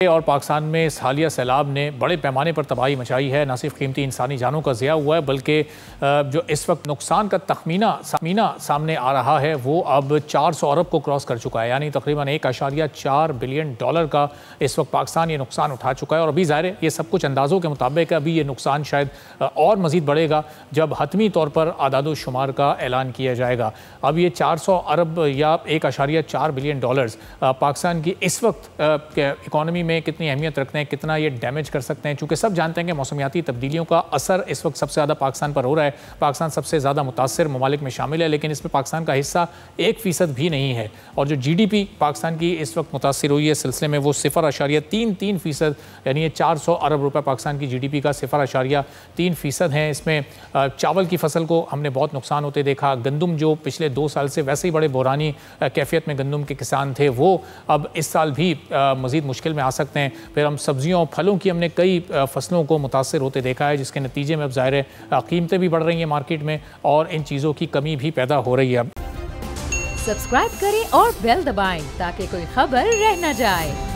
और पाकिस्तान में इस हालिया सैलाब ने बड़े पैमाने पर तबाही मचाई है। न सिर्फ कीमती इंसानी जानों का ज़िया हुआ है बल्कि जो इस वक्त नुकसान का तखमीना सामने आ रहा है वो अब 400 अरब को क्रॉस कर चुका है, यानी तकरीबन 1.4 बिलियन डॉलर का इस वक्त पाकिस्तान ये नुकसान उठा चुका है। और अभी ज़ाहिर है ये सब कुछ अंदाज़ों के मुताबिक है, अभी ये नुकसान शायद और मज़ीद बढ़ेगा जब हतमी तौर पर आदाद-ओ-शुमार का ऐलान किया जाएगा। अब ये 400 अरब या 1.4 बिलियन डॉलर्स पाकिस्तान की इस वक्त इकॉनमी में कितनी अहमियत रखते हैं, कितना ये डैमेज कर सकते हैं, चूँकि सब जानते हैं कि मौसमियाती तब्दीलियों का असर इस वक्त सबसे ज़्यादा पाकिस्तान पर हो रहा है। पाकिस्तान सबसे ज़्यादा मुतासर ममालिक में शामिल है, लेकिन इसमें पाकिस्तान का हिस्सा 1% भी नहीं है। और जो GDP पाकिस्तान की इस वक्त मुतासर हुई है इस सिलसिले में वो 0.33%, यानी ये 400 अरब रुपये पाकिस्तान की GDP का 0.3% है। इसमें चावल की फसल को हमने बहुत नुकसान होते देखा। गंदम जो पिछले 2 साल से वैसे ही बड़े बुरानी कैफियत में गंदम के किसान थे वो अब इस साल भी मज़ीद मुश्किल में आ सकते हैं। फिर हम सब्जियों और फलों की हमने कई फसलों को मुतासर होते देखा है, जिसके नतीजे में अब ज़ाहिर है कीमतें भी बढ़ रही हैं मार्केट में और इन चीज़ों की कमी भी पैदा हो रही है। सब्सक्राइब करें और बेल दबाएं ताकि कोई खबर रह न जाए।